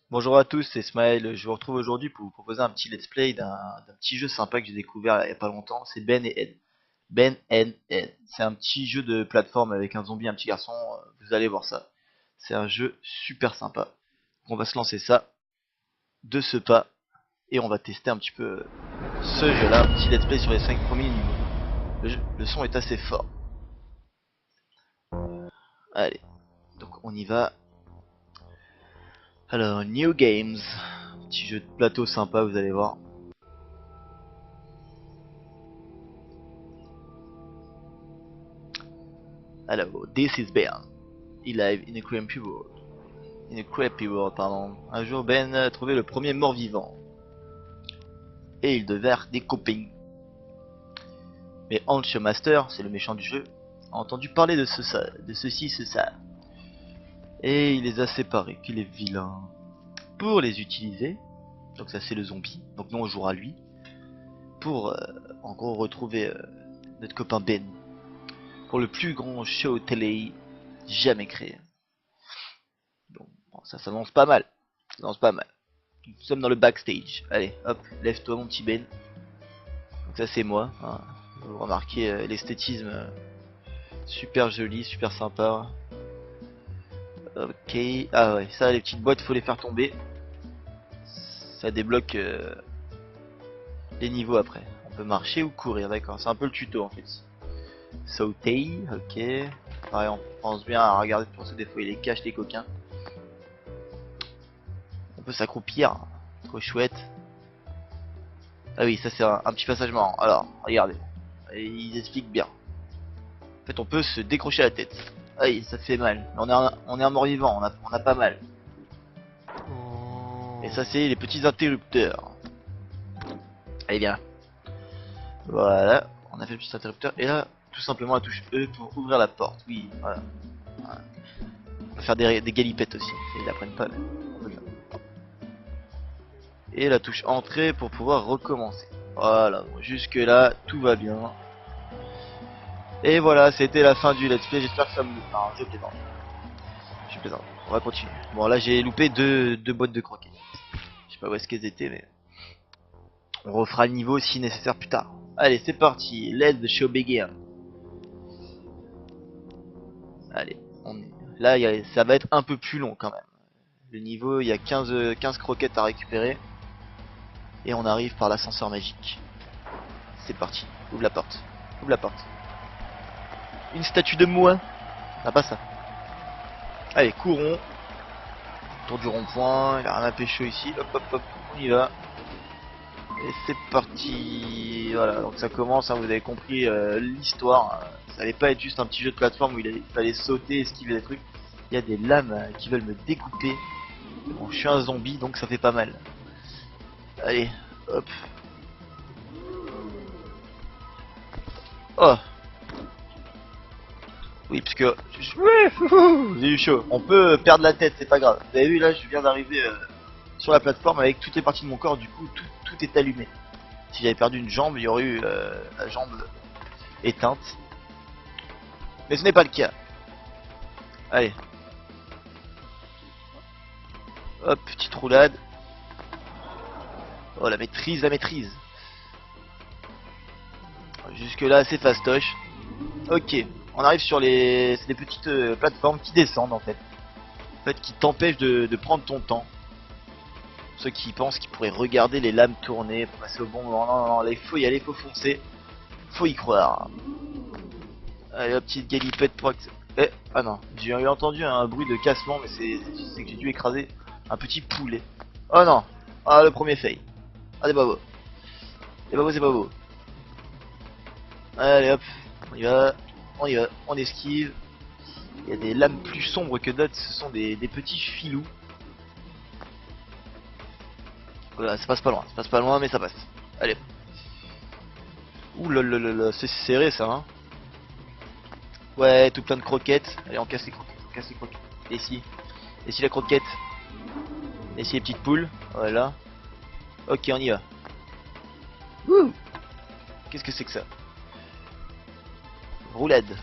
Bonjour à tous, c'est Smile. Je vous retrouve aujourd'hui pour vous proposer un petit let's play d'un petit jeu sympa que j'ai découvert il y a pas longtemps. C'est Ben et Ed. Ben and Ed. C'est un petit jeu de plateforme avec un zombie et un petit garçon. Vous allez voir ça. C'est un jeu super sympa. On va se lancer ça de ce pas et on va tester un petit peu ce jeu-là. Un petit let's play sur les 5 premiers niveaux. Le son est assez fort. Allez, donc on y va. Alors, New Games. Petit jeu de plateau sympa, vous allez voir. Alors, this is Ben. He live in a crappy world. In a crappy world, pardon. Un jour, Ben a trouvé le premier mort-vivant. Et il devait des copains. Mais Hans Master, c'est le méchant du jeu, a entendu parler de ceci, ça. Et il les a séparés, qu'il est vilain. Pour les utiliser, donc ça c'est le zombie, donc nous on jouera lui, pour en gros retrouver notre copain Ben. Pour le plus grand show télé jamais créé. Donc bon, ça s'annonce pas mal. Ça s'annonce pas mal. Nous sommes dans le backstage. Allez, hop, lève-toi mon petit Ben. Donc ça c'est moi. Hein. Vous remarquez l'esthétisme super joli, super sympa. Ok. Ah ouais, ça les petites boîtes faut les faire tomber. Ça débloque les niveaux après. On peut marcher ou courir, d'accord. C'est un peu le tuto en fait. Sauter, ok. Pareil, on pense bien à regarder pour ça, des fois il les cache les coquins. On peut s'accroupir, trop chouette. Ah oui, ça c'est un petit passage marrant. Alors, regardez. Et ils expliquent bien. En fait, on peut se décrocher la tête. Aïe, ça fait mal. Mais on est un mort-vivant, on a pas mal. Et ça, c'est les petits interrupteurs. Allez, bien. Voilà, on a fait le petit interrupteur. Et là, tout simplement la touche E pour ouvrir la porte. Oui, voilà. Voilà. On va faire des galipettes aussi. Ils apprennent pas, mais on peut faire. Et la touche entrée pour pouvoir recommencer. Voilà, bon, jusque là, tout va bien. Et voilà, c'était la fin du let's play. J'espère que ça me... Non, je plaisante. Je plaisante. On va continuer. Bon, là, j'ai loupé deux boîtes de croquettes. Je sais pas où est-ce qu'elles étaient, mais... On refera le niveau si nécessaire plus tard. Allez, c'est parti. Let the show begin. Allez, là, ça va être un peu plus long quand même. Le niveau, il y a 15 croquettes à récupérer. Et on arrive par l'ascenseur magique. C'est parti. Ouvre la porte. Ouvre la porte. Une statue de moi. Ah, pas ça. Allez, courons. Tour du rond-point. Il a rien à pécho ici. Hop, hop, hop. On y va. Et c'est parti. Voilà, donc ça commence, hein, vous avez compris l'histoire. Ça allait pas être juste un petit jeu de plateforme où il fallait sauter, esquiver des trucs. Il y a des lames qui veulent me découper. Bon, je suis un zombie, donc ça fait pas mal. Allez, hop. Oh, oui, parce que... J'ai eu chaud. On peut perdre la tête, c'est pas grave. Vous avez vu, là, je viens d'arriver sur la plateforme avec toutes les parties de mon corps, du coup, tout est allumé. Si j'avais perdu une jambe, il y aurait eu la jambe éteinte. Mais ce n'est pas le cas. Allez, hop, petite roulade. Oh, la maîtrise, la maîtrise. Jusque là, c'est fastoche. Ok, on arrive sur c'est des petites plateformes qui descendent en fait qui t'empêchent de prendre ton temps. Ceux qui pensent qu'ils pourraient regarder les lames tourner pour passer au bon moment. Non, non, non, là, il faut y aller, il faut foncer. Faut y croire. Allez, la petite galipette pour eh, ah non, j'ai entendu un bruit de cassement, mais c'est que j'ai dû écraser un petit poulet. Oh non, ah le premier fail. Ah, c'est pas beau. C'est pas beau, c'est pas beau. Allez hop, on y va, on y va, on esquive. Il y a des lames plus sombres que d'autres, ce sont des petits filous. Voilà, ça passe pas loin, mais ça passe. Allez. Ouh là là là là, c'est serré ça, hein. Ouais, tout plein de croquettes. Allez, on casse les croquettes, on casse les croquettes. Et ici la croquette. Et ici les petites poules, voilà. Ok, on y va. Ouh. Qu'est-ce que c'est que ça? Roulade.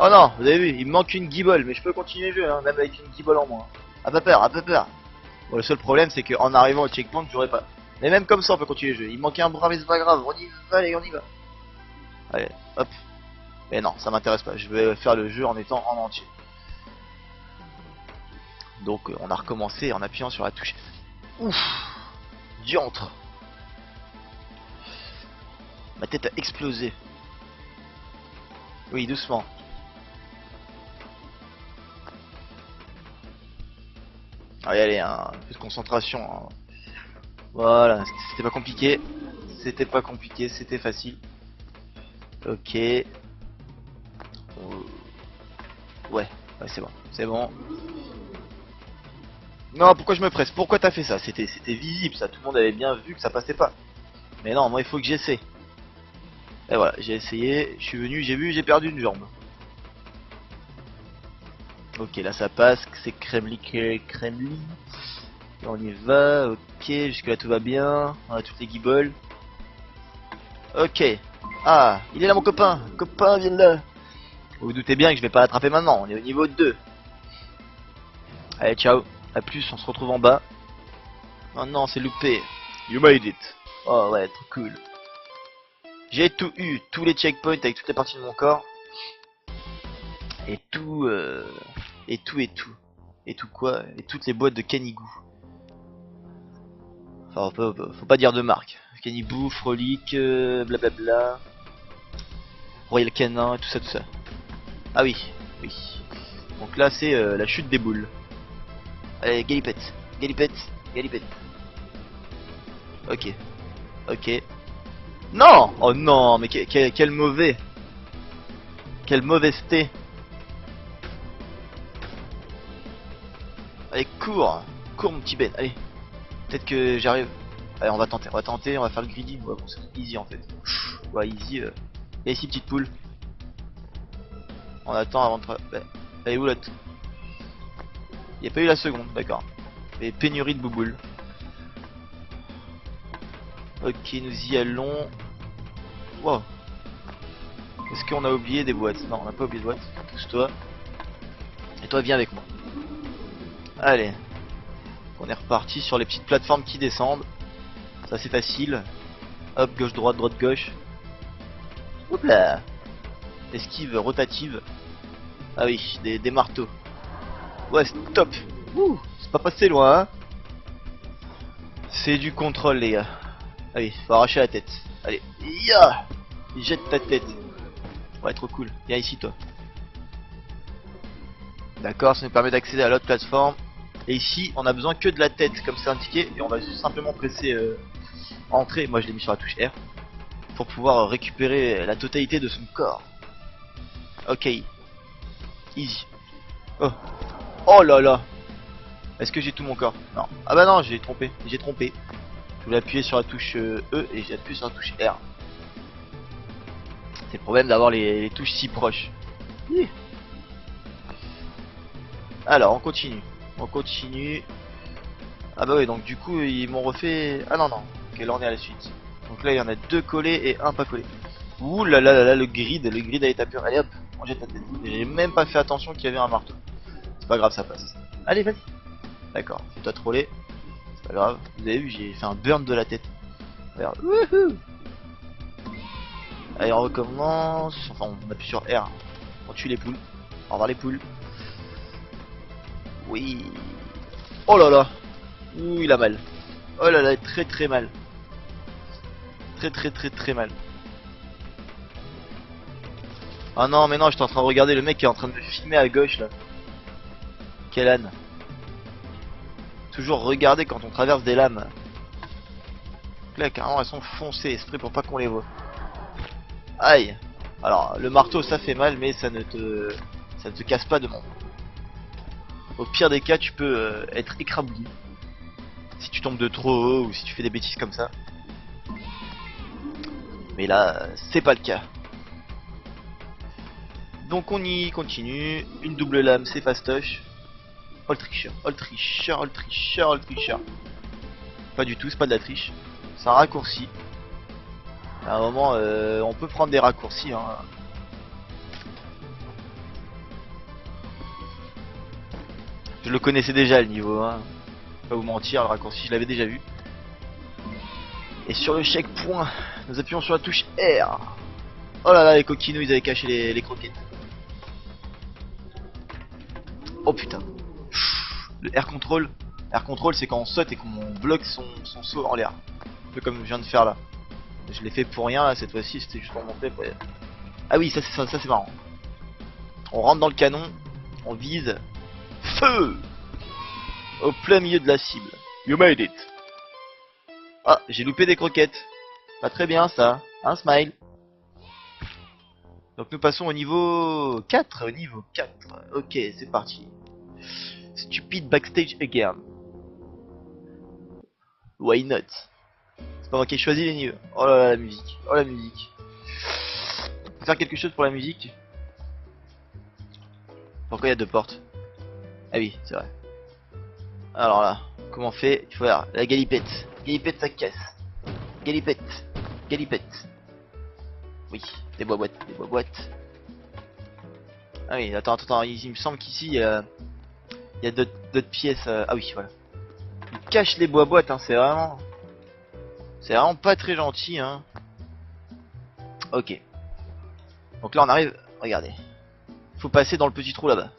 Oh non, vous avez vu, il me manque une guibole, mais je peux continuer le jeu, hein, même avec une guibole en moins. Ah, pas peur, ah, pas peur. Bon, le seul problème c'est qu'en arrivant au checkpoint j'aurais pas. Mais même comme ça on peut continuer le jeu. Il manquait un bras mais c'est pas grave, on y va, allez on y va. Allez, hop. Mais non, ça m'intéresse pas, je vais faire le jeu en étant en entier. Donc on a recommencé en appuyant sur la touche. Ouf, diantre. Ma tête a explosé. Oui, doucement. Allez, allez, un peu de concentration. Hein. Voilà, c'était pas compliqué. C'était pas compliqué, c'était facile. Ok. Ouais, ouais, c'est bon, c'est bon. Non, pourquoi je me presse? Pourquoi t'as fait ça? C'était visible, ça. Tout le monde avait bien vu que ça passait pas. Mais non, moi il faut que j'essaie. Et voilà, j'ai essayé, je suis venu, j'ai vu, j'ai perdu une jambe. Ok, là ça passe, c'est Kremlin. On y va, ok, jusque là tout va bien. On a toutes les guibolles. Ok. Ah, il est là mon copain. Copain, viens là. Vous vous doutez bien que je vais pas l'attraper maintenant, on est au niveau 2. Allez, ciao. A plus, on se retrouve en bas. Oh non, c'est loupé. You made it. Oh ouais, trop cool. J'ai tout eu, tous les checkpoints avec toutes les parties de mon corps. Et tout, et tout. Et tout quoi? Et toutes les boîtes de Canigou. Enfin, faut pas dire de marque. Canibou, Frolic, blablabla. Royal Canin, tout ça, tout ça. Ah oui, oui. Donc là, c'est la chute des boules. Allez, galipette, galipette, galipette. Ok, ok. Non! Oh non, mais quel mauvais. Quelle mauvaiseté. Allez, cours. Cours, mon petit Ben, allez. Peut-être que j'arrive. Allez, on va faire le greedy. Ouais, bon, c'est easy en fait. Ouais, easy. Et ici, petite poule. On attend avant de. Ouais. Elle est où l'autre? Il n'y a pas eu la seconde, d'accord. Et pénurie de bouboules. Ok, nous y allons. Wow. Est-ce qu'on a oublié des boîtes? Non, on n'a pas oublié de boîtes. Pousse-toi. Et toi, viens avec moi. Allez. On est reparti sur les petites plateformes qui descendent. Ça, c'est facile. Hop, gauche, droite, droite, gauche. Hop là. Esquive rotative. Ah oui, des marteaux. Ouais, stop. Ouh, c'est pas passé loin, hein. C'est du contrôle, les gars. Allez, faut arracher la tête. Allez, ya, jette ta tête. Ouais, trop cool. Viens ici, toi. D'accord, ça nous permet d'accéder à l'autre plateforme. Et ici, on a besoin que de la tête, comme c'est indiqué. Et on va simplement presser entrée. Moi, je l'ai mis sur la touche R. Pour pouvoir récupérer la totalité de son corps. Ok. Easy. Oh. Oh là là. Est-ce que j'ai tout mon corps? Non. Ah bah non, j'ai trompé. J'ai trompé. Je voulais appuyer sur la touche E et j'ai appuyé sur la touche R. C'est le problème d'avoir les touches si proches. Alors, on continue. On continue. Ah bah oui, donc du coup, ils m'ont refait... Ah non, non. Ok, là on est à la suite. Donc là, il y en a 2 collés et 1 pas collé. Ouh là là là là, le grid a été pur. Allez hop, on jette la tête. J'ai même pas fait attention qu'il y avait un marteau. C'est pas grave, ça passe. Allez, vas-y. D'accord, tu t'as trollé. C'est pas grave. Vous avez vu, j'ai fait un burn de la tête. Regarde. Wouhou. Allez, on recommence. Enfin, on appuie sur R. On tue les poules. Au revoir les poules. Oui. Oh là là. Ouh, il a mal. Oh là là, très très mal. Très mal. Ah non, mais non, j'étais en train de regarder le mec qui est en train de me filmer à gauche là. Quel âne. Toujours regarder quand on traverse des lames. Donc là, carrément, elles sont foncées, exprès pour pas qu'on les voit. Aïe. Alors, le marteau, ça fait mal, mais ça ne te casse pas de monde. Au pire des cas, tu peux être écrabouillé. Si tu tombes de trop haut ou si tu fais des bêtises comme ça. Mais là, c'est pas le cas. Donc on y continue. Une double lame, c'est fastoche. Oh le tricheur, oh le tricheur, oh le tricheur, oh le tricheur. Pas du tout, c'est pas de la triche. C'est un raccourci. À un moment, on peut prendre des raccourcis. Hein. Je le connaissais déjà le niveau. Hein. Pas vous mentir, le raccourci je l'avais déjà vu. Et sur le checkpoint, nous appuyons sur la touche R. Oh là là, les coquinous, ils avaient caché les croquettes. Oh putain. Le R control. R control, c'est quand on saute et qu'on bloque son saut en l'air. Un peu comme je viens de faire là. Je l'ai fait pour rien là, cette fois-ci, c'était juste pour montrer. Ah oui, ça c'est marrant. On rentre dans le canon, on vise. Feu! Au plein milieu de la cible. You made it. Ah, j'ai loupé des croquettes. Pas très bien ça. Un smile. Donc nous passons au niveau 4. Au niveau 4. Ok, c'est parti. Stupid backstage again. Why not? C'est pas moi qui ai choisi les niveaux. Oh là là, la musique. Oh la musique. Faut faire quelque chose pour la musique. Pourquoi il y a deux portes? Ah oui, c'est vrai. Alors là, comment on fait? Il faut faire la galipette. Galipette, ça casse. Galipette. Galipette. Oui, des bois-boîtes, des bois-boîtes. Ah oui, attends, il me semble qu'ici il y a d'autres pièces. Ah oui, voilà. Il cache les bois-boîtes, hein, c'est vraiment pas très gentil, hein. Ok. Donc là on arrive, regardez. Faut passer dans le petit trou là-bas.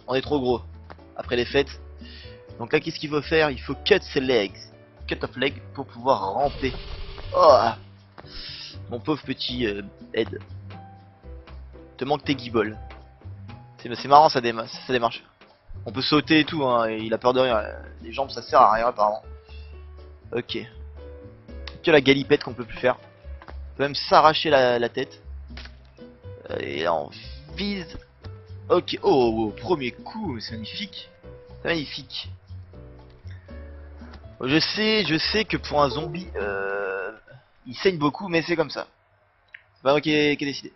On est trop gros. Après les fêtes. Donc là qu'est-ce qu'il faut faire? Il faut cut ses legs. Cut off leg pour pouvoir ramper. Oh, mon pauvre petit Ed. Te manque tes guibolles. C'est marrant, ça démarche. On peut sauter et tout, hein, et il a peur de rien. Les jambes ça sert à rien apparemment. Ok. Que la galipette qu'on peut plus faire. On peut même s'arracher la tête. Et là on vise. Ok, oh, premier coup, c'est magnifique. C'est magnifique. Je sais que pour un zombie, il saigne beaucoup, mais c'est comme ça. C'est pas moi qui ai décidé.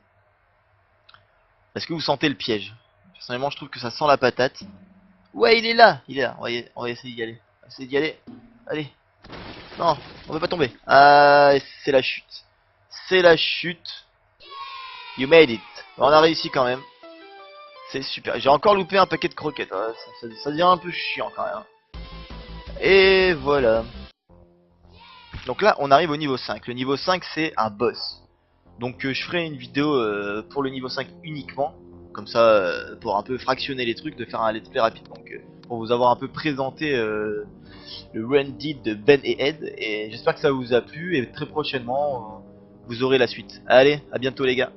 Est-ce que vous sentez le piège? Personnellement, je trouve que ça sent la patate. Ouais, il est là. On va essayer d'y aller. On va essayer d'y aller. Allez. Non, on veut pas tomber. Ah, c'est la chute. C'est la chute. You made it. On a réussi quand même. C'est super. J'ai encore loupé un paquet de croquettes. Ouais, ça devient un peu chiant quand même. Et voilà. Donc là, on arrive au niveau 5. Le niveau 5, c'est un boss. Donc je ferai une vidéo pour le niveau 5 uniquement. Comme ça, pour un peu fractionner les trucs, de faire un let's play rapide. Donc pour vous avoir un peu présenté le Run-Did de Ben et Ed. Et j'espère que ça vous a plu. Et très prochainement, vous aurez la suite. Allez, à bientôt les gars.